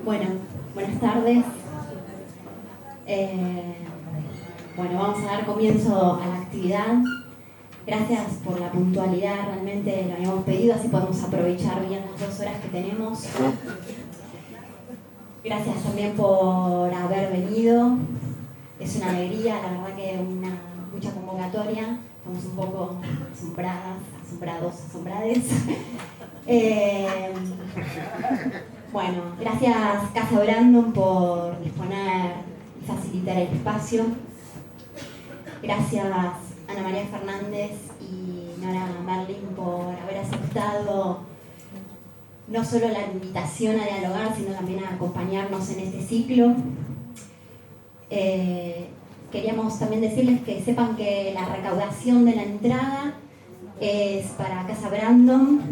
Bueno, buenas tardes. Bueno, vamos a dar comienzo a la actividad. Gracias por la puntualidad, realmente lo habíamos pedido, así podemos aprovechar bien las 2 horas que tenemos. Gracias también por haber venido. Es una alegría, la verdad que mucha convocatoria. Estamos un poco asombrades. Bueno, gracias Casa Brandon por disponer y facilitar el espacio. Gracias Ana María Fernández y Nora Merlin por haber aceptado no solo la invitación a dialogar, sino también a acompañarnos en este ciclo. Queríamos también decirles que sepan que la recaudación de la entrada es para Casa Brandon.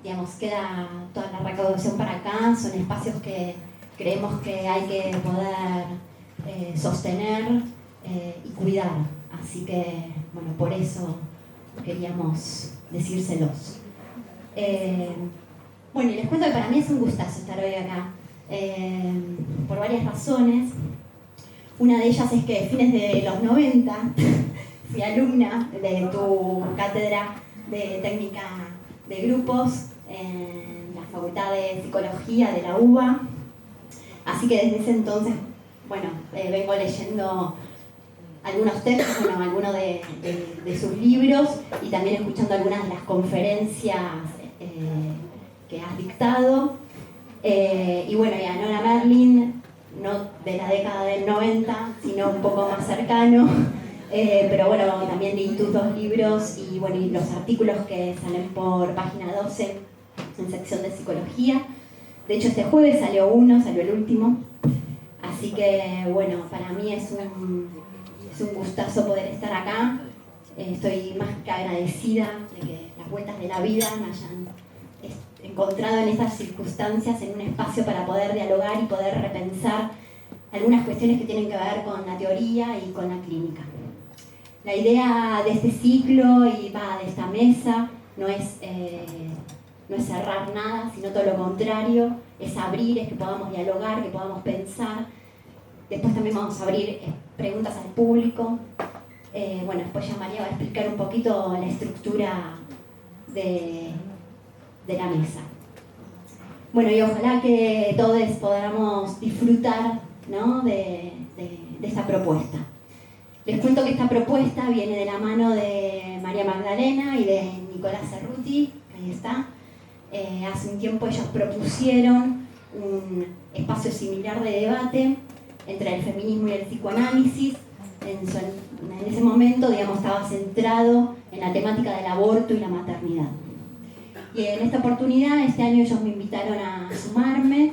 Digamos, queda toda la recaudación para acá, son espacios que creemos que hay que poder sostener y cuidar. Así que, bueno, por eso queríamos decírselos. Bueno, y les cuento que para mí es un gustazo estar hoy acá, por varias razones. Una de ellas es que a fines de los 90 fui alumna de tu cátedra de técnica de grupos en la Facultad de Psicología de la UBA. Así que desde ese entonces, bueno, vengo leyendo algunos textos, bueno, algunos de sus libros y también escuchando algunas de las conferencias que has dictado. Y bueno, y a Nora Merlin, no de la década del 90, sino un poco más cercano. Pero bueno, también leí tus 2 libros y, bueno, y los artículos que salen por página 12 en sección de psicología. De hecho, este jueves salió el último. Así que, bueno, para mí es un gustazo poder estar acá. Estoy más que agradecida de que las vueltas de la vida me hayan encontrado en estas circunstancias, en un espacio para poder dialogar y poder repensar algunas cuestiones que tienen que ver con la teoría y con la clínica. La idea de este ciclo y de esta mesa no es cerrar nada, sino todo lo contrario, es abrir, es que podamos dialogar, que podamos pensar. Después también vamos a abrir preguntas al público. Bueno, después ya María va a explicar un poquito la estructura de la mesa. Bueno, y ojalá que todos podamos disfrutar, ¿no?, de esta propuesta. Les cuento que esta propuesta viene de la mano de María Magdalena y de Nicolás Cerruti, que ahí está. Hace un tiempo ellos propusieron un espacio similar de debate entre el feminismo y el psicoanálisis. En ese momento, digamos, estaba centrado en la temática del aborto y la maternidad. Y en esta oportunidad, este año ellos me invitaron a sumarme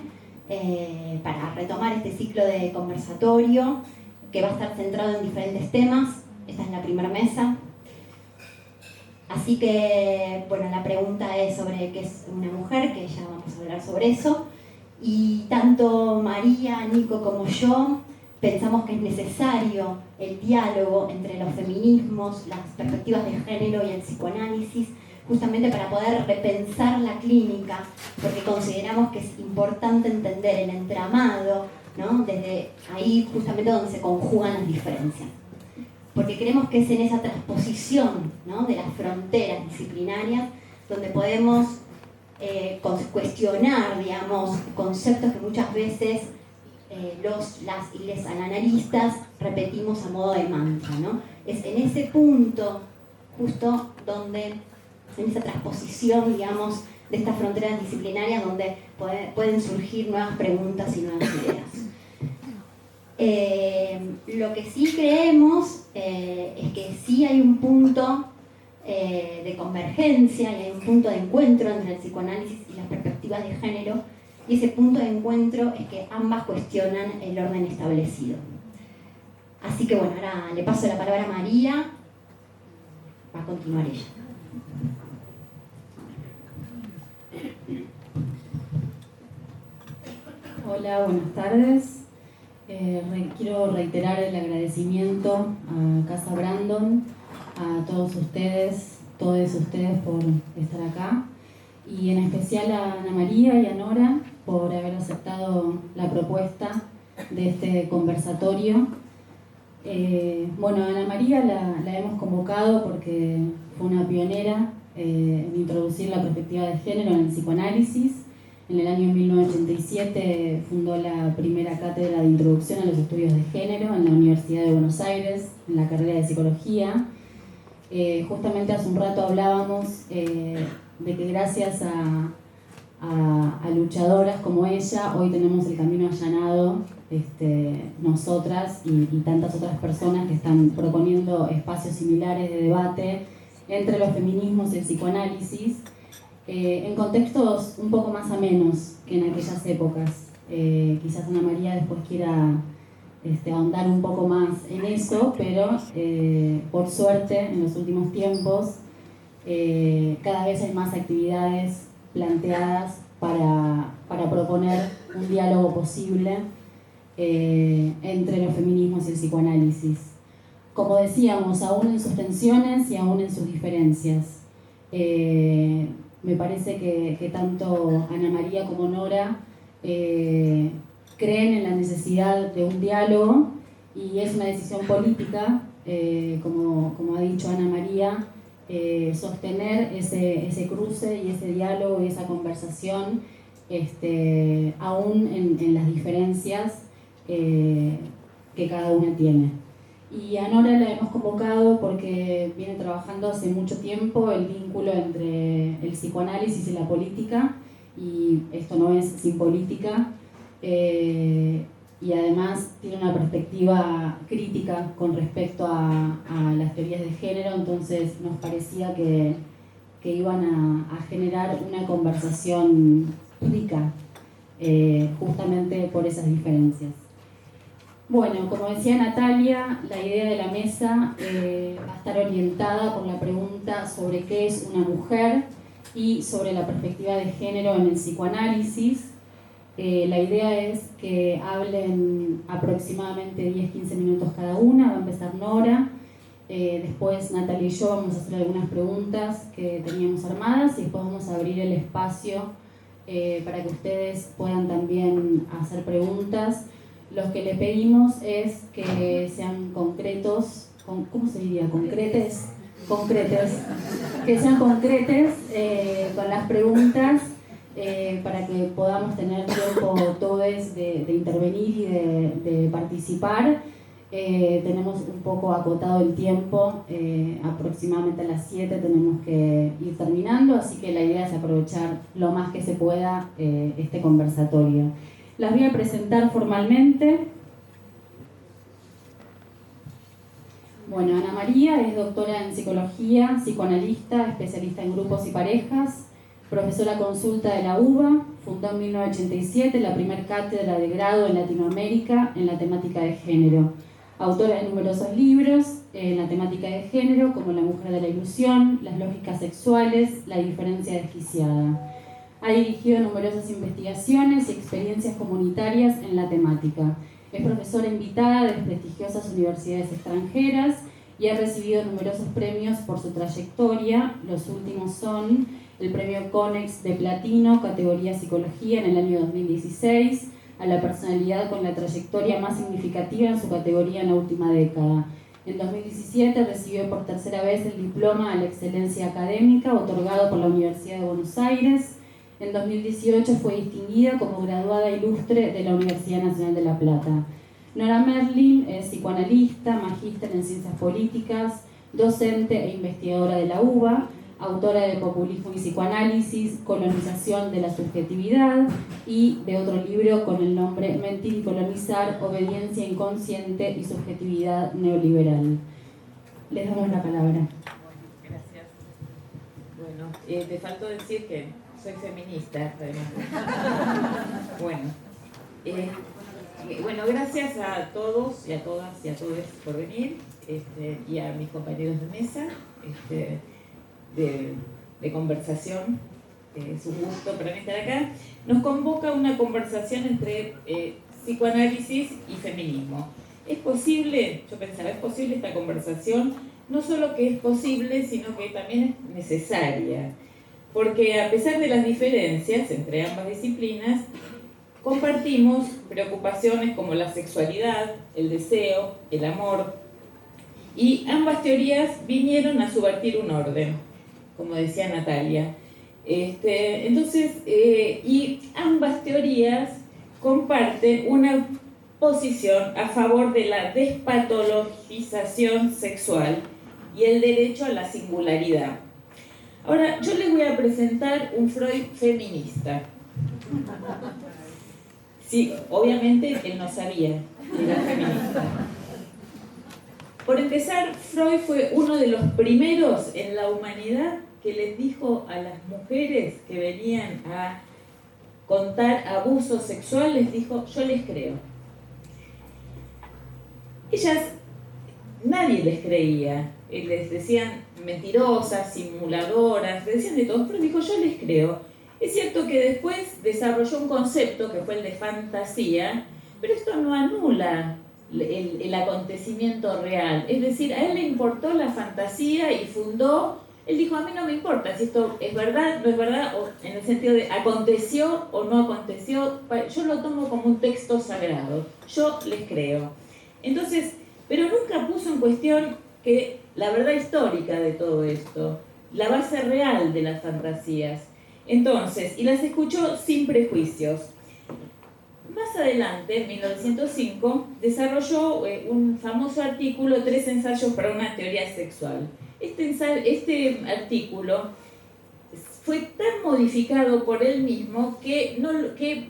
para retomar este ciclo de conversatorio que va a estar centrado en diferentes temas. Esta es la primera mesa. Así que, bueno, la pregunta es sobre qué es una mujer, que ya vamos a hablar sobre eso. Y tanto María, Nico como yo pensamos que es necesario el diálogo entre los feminismos, las perspectivas de género y el psicoanálisis, justamente para poder repensar la clínica, porque consideramos que es importante entender el entramado, ¿no?, desde ahí justamente donde se conjugan las diferencias. Porque creemos que es en esa transposición, ¿no?, de las fronteras disciplinarias donde podemos cuestionar, digamos, conceptos que muchas veces las y les analistas repetimos a modo de mantra, ¿no? Es en ese punto justo donde, en esa transposición, digamos, de estas fronteras disciplinarias donde pueden surgir nuevas preguntas y nuevas ideas. Lo que sí creemos es que sí hay un punto de convergencia y hay un punto de encuentro entre el psicoanálisis y las perspectivas de género, y ese punto de encuentro es que ambas cuestionan el orden establecido. Así que bueno, ahora le paso la palabra a María, va a continuar ella. Hola, buenas tardes. Quiero reiterar el agradecimiento a Casa Brandon, a todos ustedes por estar acá, y en especial a Ana María y a Nora por haber aceptado la propuesta de este conversatorio. Bueno, a Ana María la hemos convocado porque fue una pionera en introducir la perspectiva de género en el psicoanálisis. En el año 1987 fundó la primera cátedra de introducción a los estudios de género en la Universidad de Buenos Aires, en la carrera de psicología. Justamente hace un rato hablábamos de que gracias a luchadoras como ella, hoy tenemos el camino allanado, nosotras y tantas otras personas que están proponiendo espacios similares de debate entre los feminismos y el psicoanálisis, en contextos un poco más amenos que en aquellas épocas. Quizás Ana María después quiera ahondar un poco más en eso, pero por suerte en los últimos tiempos cada vez hay más actividades planteadas para proponer un diálogo posible entre los feminismos y el psicoanálisis. Como decíamos, aún en sus tensiones y aún en sus diferencias. Me parece que tanto Ana María como Nora creen en la necesidad de un diálogo, y es una decisión política, como ha dicho Ana María, sostener ese cruce y ese diálogo y esa conversación, aún en las diferencias que cada una tiene. Y a Nora la hemos convocado porque viene trabajando hace mucho tiempo el vínculo entre el psicoanálisis y la política, y esto no es sin política, y además tiene una perspectiva crítica con respecto a las teorías de género. Entonces nos parecía que iban a generar una conversación rica, justamente por esas diferencias. Bueno, como decía Natalia, la idea de la mesa va a estar orientada por la pregunta sobre qué es una mujer y sobre la perspectiva de género en el psicoanálisis. La idea es que hablen aproximadamente 10-15 minutos cada una. Va a empezar Nora, después Natalia y yo vamos a hacer algunas preguntas que teníamos armadas, y después vamos a abrir el espacio para que ustedes puedan también hacer preguntas. Lo que le pedimos es que sean concretos, ¿cómo se diría? Concretes, que sean concretes con las preguntas, para que podamos tener tiempo todos de intervenir y de participar. Tenemos un poco acotado el tiempo, aproximadamente a las 7 tenemos que ir terminando, así que la idea es aprovechar lo más que se pueda este conversatorio. Las voy a presentar formalmente. Bueno, Ana María es doctora en psicología, psicoanalista, especialista en grupos y parejas, profesora consulta de la UBA, fundó en 1987 la primera cátedra de grado en Latinoamérica en la temática de género. Autora de numerosos libros en la temática de género, como La mujer de la ilusión, Las lógicas sexuales, La diferencia desquiciada. Ha dirigido numerosas investigaciones y experiencias comunitarias en la temática. Es profesora invitada de prestigiosas universidades extranjeras y ha recibido numerosos premios por su trayectoria. Los últimos son el premio Conex de Platino, categoría Psicología, en el año 2016, a la personalidad con la trayectoria más significativa en su categoría en la última década. En 2017 recibió por tercera vez el diploma a la excelencia académica otorgado por la Universidad de Buenos Aires. En 2018 fue distinguida como graduada ilustre de la Universidad Nacional de La Plata. Nora Merlin es psicoanalista, magíster en ciencias políticas, docente e investigadora de la UBA, autora de Populismo y psicoanálisis, Colonización de la subjetividad, y de otro libro con el nombre Mentir y colonizar, obediencia inconsciente y subjetividad neoliberal. Les damos la palabra. Gracias. Bueno, te faltó decir que soy feminista, además. Bueno, gracias a todos y a todas y a todos por venir, y a mis compañeros de mesa de conversación. es un gusto para mí estar acá, nos convoca una conversación entre psicoanálisis y feminismo. ¿Es posible? Yo pensaba, ¿es posible esta conversación? No solo que es posible, sino que también es necesaria. Porque a pesar de las diferencias entre ambas disciplinas, compartimos preocupaciones como la sexualidad, el deseo, el amor, y ambas teorías vinieron a subvertir un orden, como decía Natalia. Y ambas teorías comparten una posición a favor de la despatologización sexual y el derecho a la singularidad. Ahora, yo les voy a presentar un Freud feminista. Sí, obviamente él no sabía que era feminista. Por empezar, Freud fue uno de los primeros en la humanidad que les dijo a las mujeres que venían a contar abusos sexuales, dijo, yo les creo. Ellas, nadie les creía, les decían mentirosas, simuladoras, les decían de todo, pero dijo, yo les creo. Es cierto que después desarrolló un concepto que fue el de fantasía, pero esto no anula el acontecimiento real. Es decir, a él le importó la fantasía y fundó, él dijo, a mí no me importa si esto es verdad, no es verdad, o en el sentido de aconteció o no aconteció, yo lo tomo como un texto sagrado, yo les creo. Entonces, pero nunca puso en cuestión que la verdad histórica de todo esto, la base real de las fantasías. Entonces, y las escuchó sin prejuicios. Más adelante, en 1905, desarrolló un famoso artículo, 3 ensayos para una teoría sexual. Este artículo fue tan modificado por él mismo que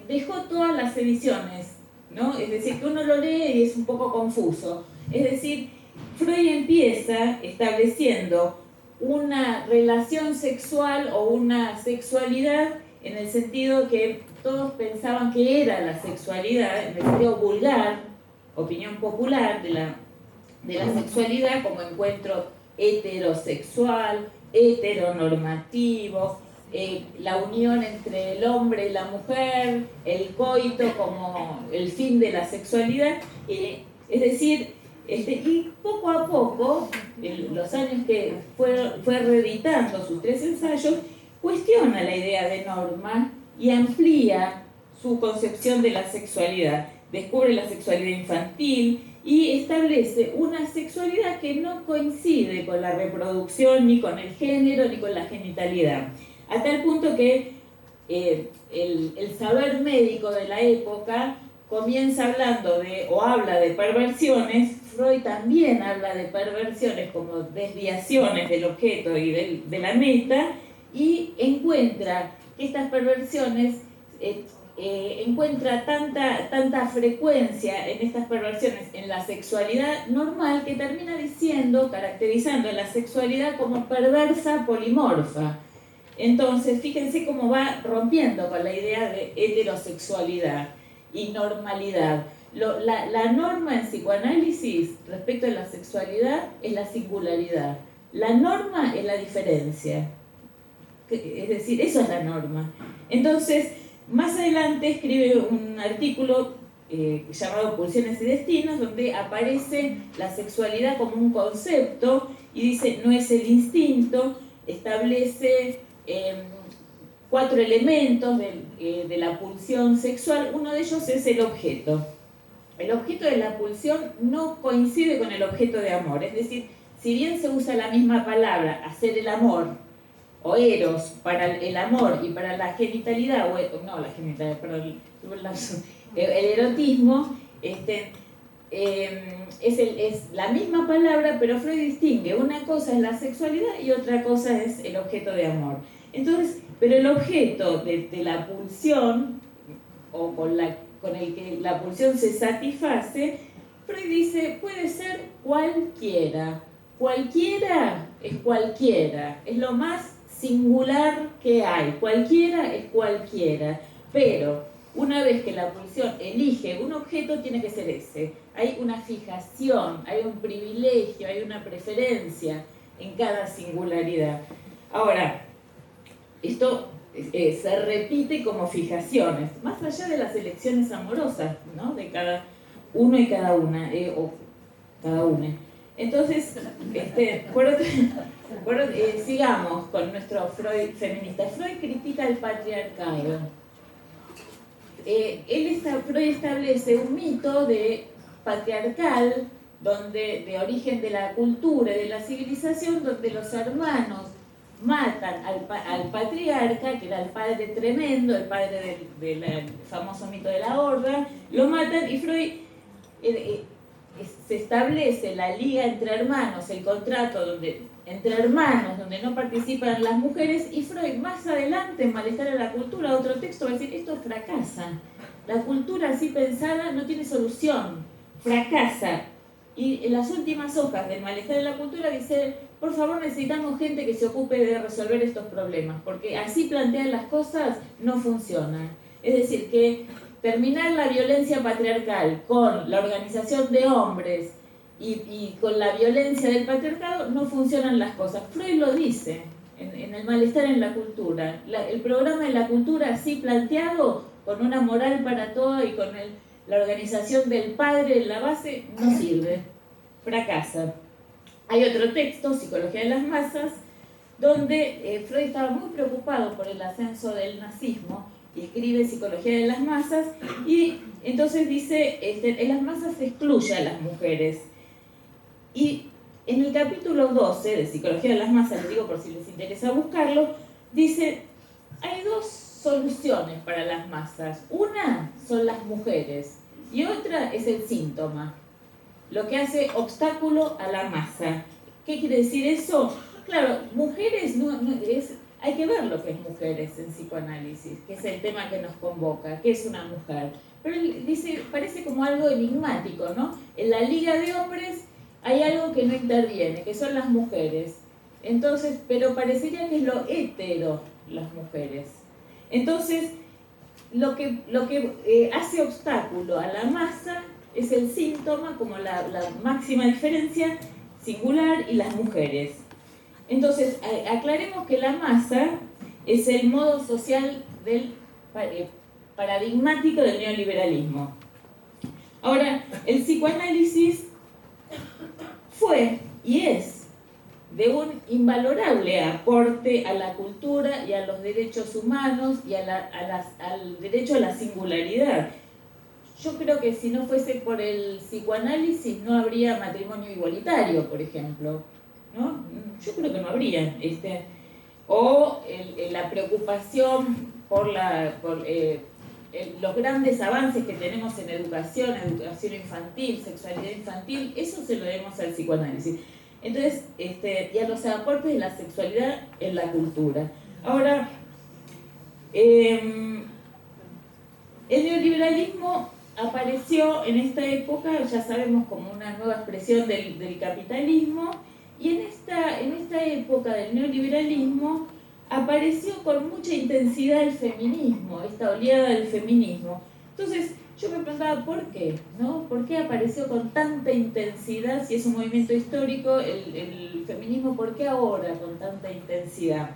dejó todas las ediciones, ¿no? Es decir, que uno lo lee y es un poco confuso. Es decir, Freud empieza estableciendo una relación sexual o una sexualidad en el sentido que todos pensaban que era la sexualidad, en el sentido vulgar, opinión popular de la sexualidad como encuentro heterosexual, heteronormativo, la unión entre el hombre y la mujer, el coito como el fin de la sexualidad, y, es decir, y poco a poco, en los años que fue reeditando sus 3 ensayos, cuestiona la idea de norma y amplía su concepción de la sexualidad. Descubre la sexualidad infantil y establece una sexualidad que no coincide con la reproducción, ni con el género, ni con la genitalidad. A tal punto que el saber médico de la época comienza hablando o habla de perversiones. Freud también habla de perversiones como desviaciones del objeto y de la meta, y encuentra que estas perversiones, encuentra tanta frecuencia en estas perversiones en la sexualidad normal que termina diciendo, caracterizando a la sexualidad como perversa polimorfa. Entonces, fíjense cómo va rompiendo con la idea de heterosexualidad y normalidad. La norma en psicoanálisis respecto a la sexualidad es la singularidad. La norma es la diferencia. Es decir, eso es la norma. Entonces, más adelante escribe un artículo llamado Pulsiones y Destinos, donde aparece la sexualidad como un concepto y dice, no es el instinto, establece 4 elementos de la pulsión sexual. Uno de ellos es el objeto. El objeto de la pulsión no coincide con el objeto de amor, es decir, si bien se usa la misma palabra, hacer el amor, o eros, para el amor y para la genitalidad, el erotismo, es la misma palabra, pero Freud distingue, una cosa es la sexualidad y otra cosa es el objeto de amor. Entonces, pero el objeto de la pulsión, o con el que la pulsión se satisface, Freud dice, puede ser cualquiera. Cualquiera, es lo más singular que hay, cualquiera es cualquiera, pero una vez que la pulsión elige un objeto, tiene que ser ese. Hay una fijación, hay un privilegio, hay una preferencia en cada singularidad. Ahora, esto se repite como fijaciones, más allá de las elecciones amorosas, ¿no? De cada uno y cada una, o cada una. Entonces, sigamos con nuestro Freud feminista. Freud critica el patriarcado. Freud establece un mito de patriarcal, de origen de la cultura y de la civilización, donde los hermanos matan al patriarca, que era el padre tremendo, el padre del famoso mito de la horda, lo matan, y Freud se establece la liga entre hermanos, el contrato entre hermanos, donde no participan las mujeres, y Freud más adelante, en Malestar en la cultura, otro texto, va a decir, esto fracasa, la cultura así pensada no tiene solución, fracasa. Y en las últimas hojas del Malestar en la cultura dice, por favor, necesitamos gente que se ocupe de resolver estos problemas, porque así plantean las cosas no funciona. Es decir, que terminar la violencia patriarcal con la organización de hombres y con la violencia del patriarcado no funcionan las cosas. Freud lo dice en el Malestar en la cultura. El programa de la cultura así planteado, con una moral para todo y con la organización del padre en la base, no sirve, fracasa. Hay otro texto, Psicología de las Masas, donde Freud estaba muy preocupado por el ascenso del nazismo y escribe Psicología de las Masas, y entonces dice, en las masas se excluye a las mujeres. Y en el capítulo 12 de Psicología de las Masas, les digo por si les interesa buscarlo, dice, hay dos soluciones para las masas. Una son las mujeres y otra es el síntoma, lo que hace obstáculo a la masa. ¿Qué quiere decir eso? Claro, mujeres hay que ver lo que es mujeres en psicoanálisis, que es el tema que nos convoca, ¿qué es una mujer? Pero él dice, parece como algo enigmático, ¿no? En la liga de hombres hay algo que no interviene, que son las mujeres. Entonces, pero parecería que es lo hetero, las mujeres. Entonces, lo que hace obstáculo a la masa es el síntoma, como la máxima diferencia, singular, y las mujeres. Entonces, aclaremos que la masa es el modo social paradigmático del neoliberalismo. Ahora, el psicoanálisis fue y es de un invalorable aporte a la cultura y a los derechos humanos y al derecho a la singularidad. Yo creo que si no fuese por el psicoanálisis no habría matrimonio igualitario, por ejemplo, ¿no? Yo creo que no habría. O la preocupación por los grandes avances que tenemos en educación infantil, sexualidad infantil, eso se lo debemos al psicoanálisis. Entonces, y a los aportes de la sexualidad en la cultura. Ahora, el neoliberalismo apareció en esta época, ya sabemos, como una nueva expresión del capitalismo, y en esta época del neoliberalismo apareció con mucha intensidad el feminismo, esta oleada del feminismo. Entonces, yo me preguntaba por qué, ¿no? ¿Por qué apareció con tanta intensidad? Si es un movimiento histórico, el feminismo, ¿por qué ahora con tanta intensidad?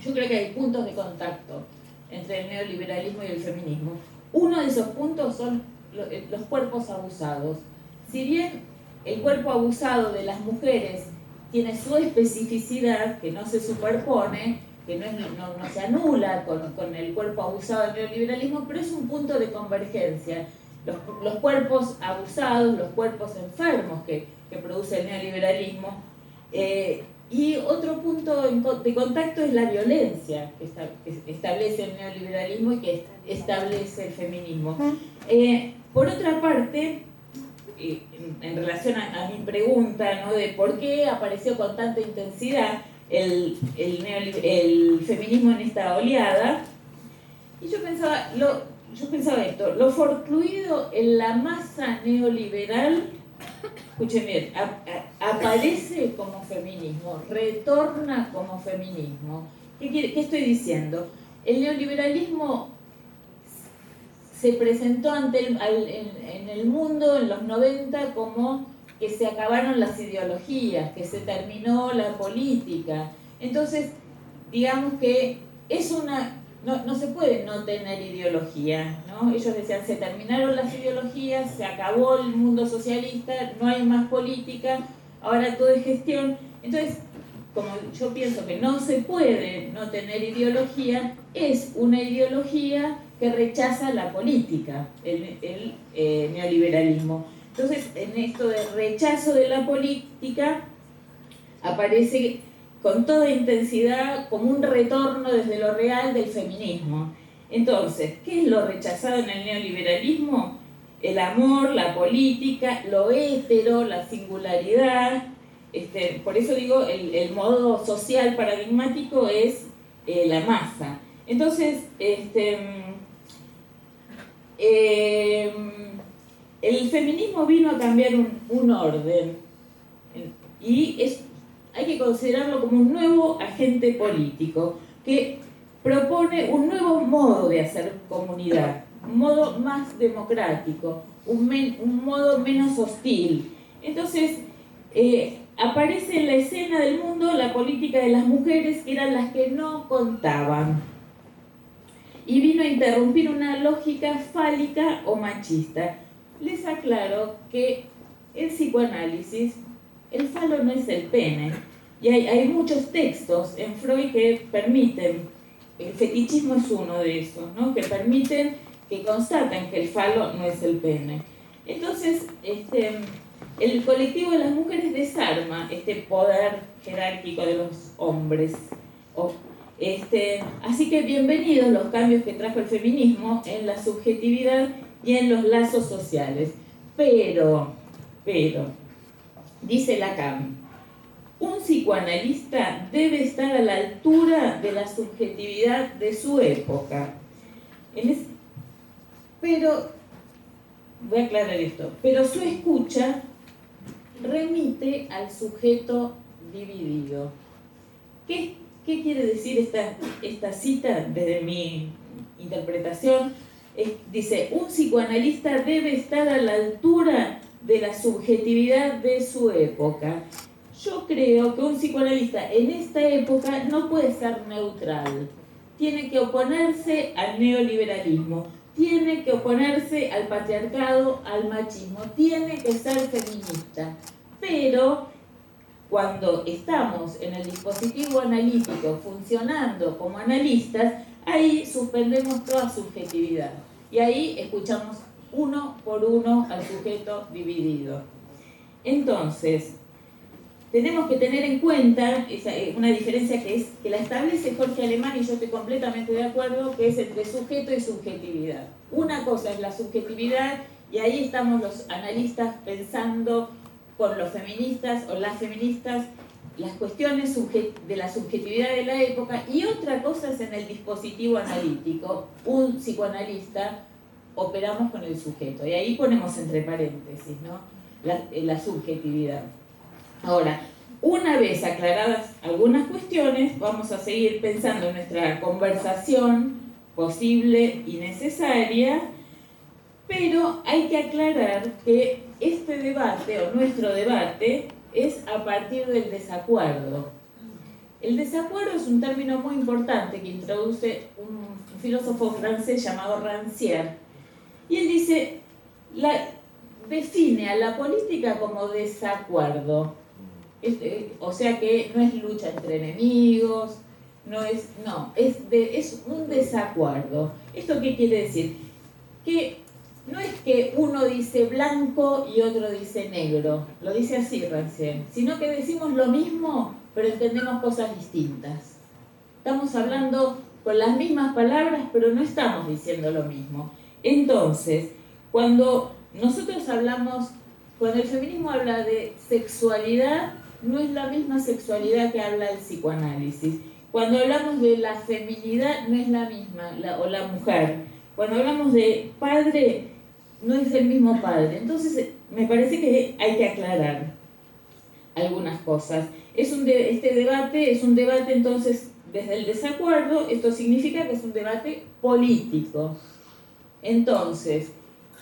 Yo creo que hay puntos de contacto entre el neoliberalismo y el feminismo. Uno de esos puntos son los cuerpos abusados. Si bien el cuerpo abusado de las mujeres tiene su especificidad, que no se superpone, que no se anula con el cuerpo abusado del neoliberalismo, pero es un punto de convergencia. Los cuerpos abusados, los cuerpos enfermos que produce el neoliberalismo. Y otro punto de contacto es la violencia que establece el neoliberalismo y que establece el feminismo. Por otra parte, en relación a mi pregunta, ¿no?, de por qué apareció con tanta intensidad el feminismo en esta oleada, y yo pensaba esto, lo forcluido en la masa neoliberal, escuchen bien, aparece como feminismo, retorna como feminismo. ¿Qué estoy diciendo? El neoliberalismo se presentó en el mundo en los 90 como que se acabaron las ideologías, que se terminó la política. Entonces, digamos que es una no se puede no tener ideología, ¿no? Ellos decían, se terminaron las ideologías, se acabó el mundo socialista, no hay más política, ahora todo es gestión. Entonces, como yo pienso que no se puede no tener ideología, es una ideología que rechaza la política, el neoliberalismo. Entonces, en esto de rechazo de la política, aparece con toda intensidad como un retorno desde lo real del feminismo. Entonces, ¿qué es lo rechazado en el neoliberalismo? El amor, la política, lo hétero, la singularidad. Por eso digo, el modo social paradigmático es la masa. Entonces, el feminismo vino a cambiar un orden y hay que considerarlo como un nuevo agente político que propone un nuevo modo de hacer comunidad, un modo más democrático, un modo menos hostil. Entonces, aparece en la escena del mundo la política de las mujeres, que eran las que no contaban, y vino a interrumpir una lógica fálica o machista. Les aclaro que el psicoanálisis, el falo no es el pene, y hay muchos textos en Freud que permiten, el fetichismo es uno de esos, ¿no? Que permiten, que constatan que el falo no es el pene. Entonces, el colectivo de las mujeres desarma este poder jerárquico de los hombres. Así que bienvenidos los cambios que trajo el feminismo en la subjetividad y en los lazos sociales. Pero, dice Lacan, un psicoanalista debe estar a la altura de la subjetividad de su época. Pero, voy a aclarar esto, pero su escucha remite al sujeto dividido. ¿Qué quiere decir esta cita desde mi interpretación? Dice, un psicoanalista debe estar a la altura de la subjetividad de su época. Yo creo que un psicoanalista en esta época no puede ser neutral. Tiene que oponerse al neoliberalismo, tiene que oponerse al patriarcado, al machismo, tiene que ser feminista. Pero cuando estamos en el dispositivo analítico funcionando como analistas, ahí suspendemos toda subjetividad. Y ahí escuchamos uno por uno al sujeto dividido. Entonces, tenemos que tener en cuenta una diferencia que la establece Jorge Alemán, y yo estoy completamente de acuerdo, que es entre sujeto y subjetividad. Una cosa es la subjetividad, y ahí estamos los analistas pensando con los feministas o las feministas las cuestiones de la subjetividad de la época, y otra cosa es en el dispositivo analítico. Un psicoanalista operamos con el sujeto, y ahí ponemos entre paréntesis, ¿no? la subjetividad. Ahora, una vez aclaradas algunas cuestiones, vamos a seguir pensando en nuestra conversación posible y necesaria, pero hay que aclarar que este debate, o nuestro debate, es a partir del desacuerdo. El desacuerdo es un término muy importante que introduce un filósofo francés llamado Rancière, y él dice, define a la política como desacuerdo. O sea que no es lucha entre enemigos, es un desacuerdo. ¿Esto qué quiere decir? Que no es que uno dice blanco y otro dice negro, lo dice así Rancière, sino que decimos lo mismo, pero entendemos cosas distintas. Estamos hablando con las mismas palabras, pero no estamos diciendo lo mismo. Entonces, cuando el feminismo habla de sexualidad, no es la misma sexualidad que habla el psicoanálisis. Cuando hablamos de la feminidad, no es la misma, o la mujer. Cuando hablamos de padre, no es el mismo padre. Entonces, me parece que hay que aclarar algunas cosas. Este debate es un debate, entonces, desde el desacuerdo. Esto significa que es un debate político. Entonces,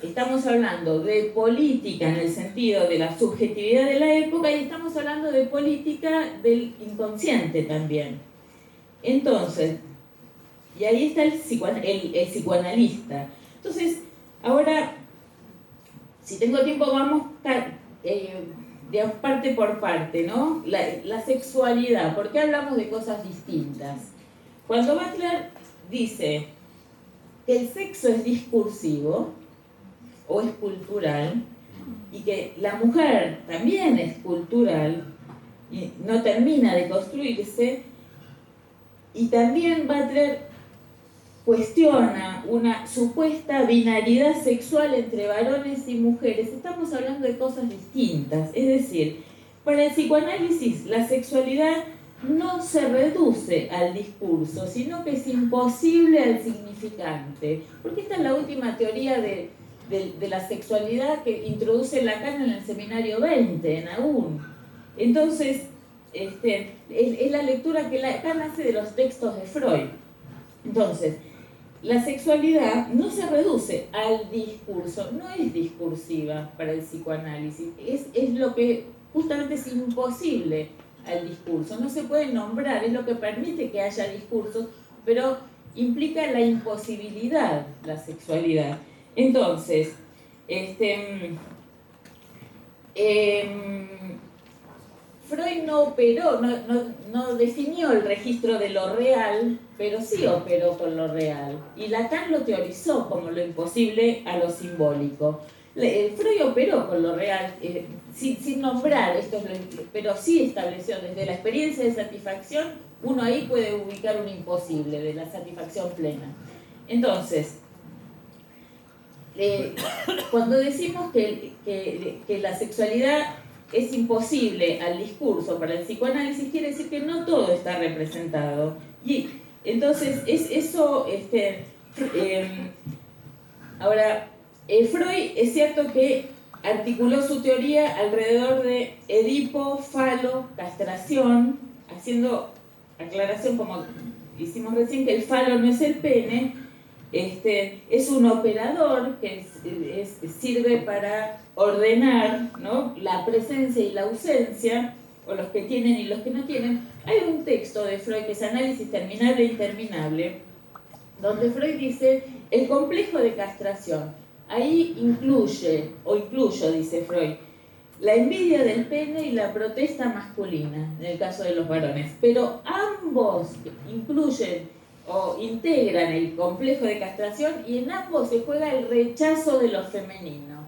estamos hablando de política en el sentido de la subjetividad de la época, y estamos hablando de política del inconsciente también. Entonces, Y ahí está el psicoanalista. Entonces, ahora, si tengo tiempo, vamos digamos, parte por parte, ¿no? La sexualidad, ¿por qué hablamos de cosas distintas? Cuando Butler dice que el sexo es discursivo o es cultural, y que la mujer también es cultural, y no termina de construirse, y también Butler cuestiona una supuesta binaridad sexual entre varones y mujeres. Estamos hablando de cosas distintas. Es decir, para el psicoanálisis la sexualidad no se reduce al discurso, sino que es imposible al significante. Porque esta es la última teoría de la sexualidad que introduce Lacan en el seminario 20, en Aún. Entonces, es la lectura que Lacan hace de los textos de Freud. Entonces, la sexualidad no se reduce al discurso, no es discursiva para el psicoanálisis, es lo que justamente es imposible al discurso, no se puede nombrar, es lo que permite que haya discursos, pero implica la imposibilidad, la sexualidad. Entonces, Freud no operó, no definió el registro de lo real, pero sí operó con lo real. Y Lacan lo teorizó como lo imposible a lo simbólico. Freud operó con lo real, sin nombrar esto, pero sí estableció desde la experiencia de satisfacción, uno ahí puede ubicar un imposible de la satisfacción plena. Entonces, cuando decimos que la sexualidad es imposible al discurso para el psicoanálisis, quiere decir que no todo está representado. Y entonces, ahora, Freud es cierto que articuló su teoría alrededor de Edipo, falo, castración, haciendo aclaración, como hicimos recién, que el falo no es el pene, es un operador que sirve para ordenar, ¿no?, la presencia y la ausencia, o los que tienen y los que no tienen. Hay un texto de Freud que es Análisis terminable e interminable, donde Freud dice el complejo de castración. Ahí incluyo, dice Freud, la envidia del pene y la protesta masculina, en el caso de los varones. Pero ambos incluyen o integran el complejo de castración, y en ambos se juega el rechazo de lo femenino.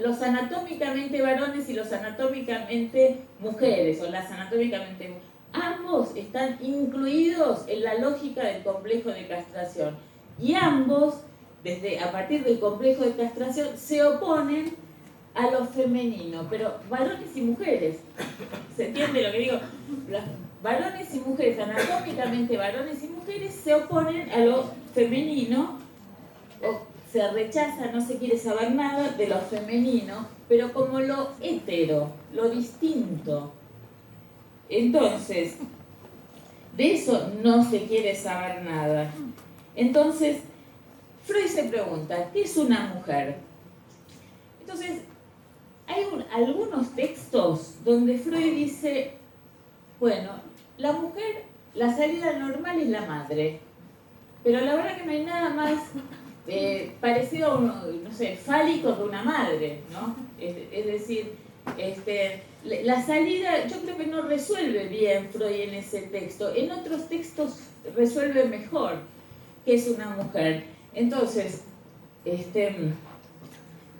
Los anatómicamente varones y los anatómicamente mujeres, o las anatómicamente... Ambos están incluidos en la lógica del complejo de castración. Y ambos, a partir del complejo de castración, se oponen a lo femenino, pero varones y mujeres. ¿Se entiende lo que digo? Varones y mujeres, anatómicamente varones y mujeres, se oponen a lo femenino, o se rechaza, no se quiere saber nada de lo femenino, pero como lo hetero, lo distinto. Entonces, de eso no se quiere saber nada. Entonces, Freud se pregunta, ¿qué es una mujer? Entonces, hay algunos textos donde Freud dice, bueno, la mujer, la salida normal es la madre, pero la verdad que no hay nada más parecido a no sé, fálico que una madre, ¿no? Es decir, la salida, yo creo que no resuelve bien Freud en ese texto, en otros textos resuelve mejor qué es una mujer. Entonces,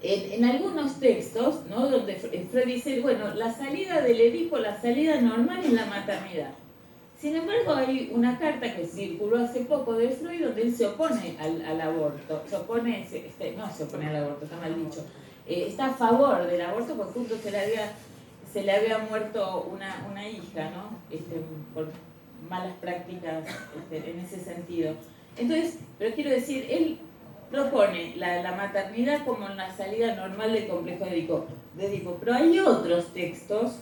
en algunos textos, ¿no?, donde Freud dice, bueno, la salida del Edipo, la salida normal es la maternidad. Sin embargo, hay una carta que circuló hace poco de Freud donde él se opone al aborto. No se opone al aborto, está mal dicho. Está a favor del aborto porque justo se le había muerto una hija, ¿no? Por malas prácticas en ese sentido. Entonces, pero quiero decir, él propone la maternidad como la salida normal del complejo de Edipo. Pero hay otros textos,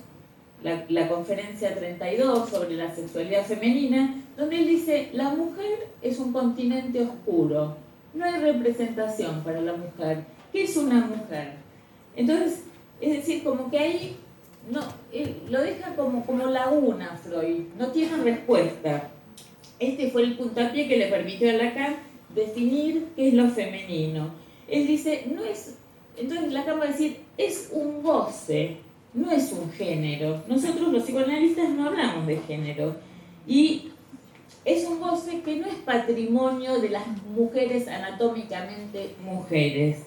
la conferencia 32 sobre la sexualidad femenina, donde él dice, la mujer es un continente oscuro, no hay representación para la mujer. ¿Qué es una mujer? Entonces, es decir, como que ahí no, lo deja como laguna Freud, no tiene respuesta. este fue el puntapié que le permitió a Lacan definir qué es lo femenino. Él dice, no es, entonces Lacan va a decir, es un goce, no es un género. Nosotros los psicoanalistas no hablamos de género. Y es un goce que no es patrimonio de las mujeres anatómicamente mujeres.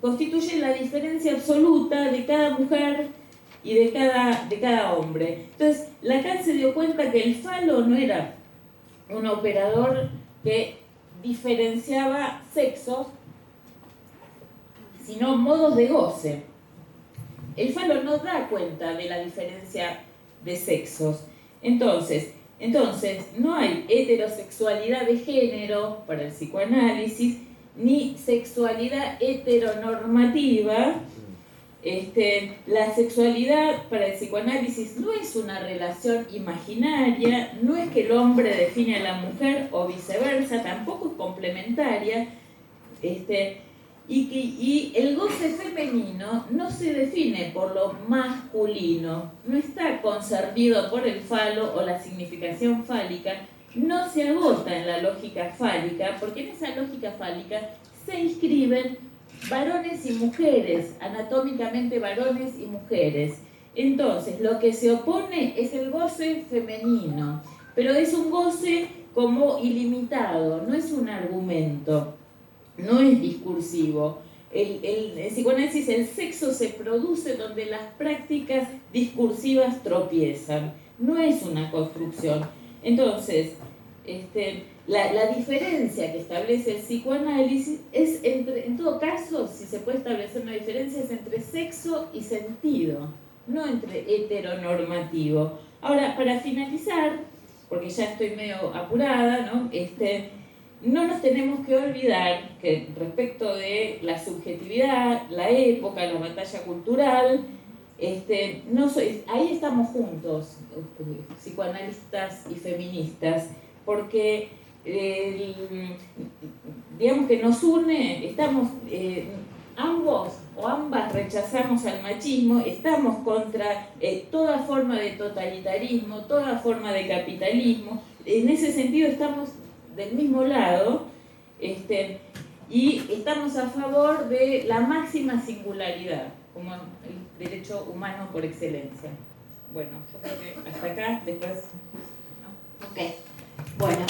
Constituye la diferencia absoluta de cada mujer y de cada hombre. Entonces, Lacan se dio cuenta que el falo no era un operador que diferenciaba sexos, sino modos de goce. El falo no da cuenta de la diferencia de sexos. Entonces, no hay heterosexualidad de género para el psicoanálisis, ni sexualidad heteronormativa. La sexualidad para el psicoanálisis no es una relación imaginaria, no es que el hombre define a la mujer o viceversa, tampoco es complementaria. Y el goce femenino no se define por lo masculino, no está concernido por el falo o la significación fálica, no se agota en la lógica fálica, porque en esa lógica fálica se inscriben varones y mujeres, anatómicamente varones y mujeres. Entonces, lo que se opone es el goce femenino, pero es un goce como ilimitado, no es un argumento, no es discursivo. El psicoanálisis, el sexo se produce donde las prácticas discursivas tropiezan, no es una construcción. Entonces, la diferencia que establece el psicoanálisis es en todo caso, si se puede establecer una diferencia, es entre sexo y sentido, no entre heteronormativo. Ahora, para finalizar, porque ya estoy medio apurada, ¿no? No nos tenemos que olvidar que respecto de la subjetividad, la época, la batalla cultural, ahí estamos juntos, psicoanalistas y feministas, porque digamos que nos une, estamos ambos o ambas rechazamos al machismo, estamos contra toda forma de totalitarismo, toda forma de capitalismo, en ese sentido estamos del mismo lado, y estamos a favor de la máxima singularidad, como el derecho humano por excelencia. Bueno, yo creo que hasta acá, después... Ok, bueno.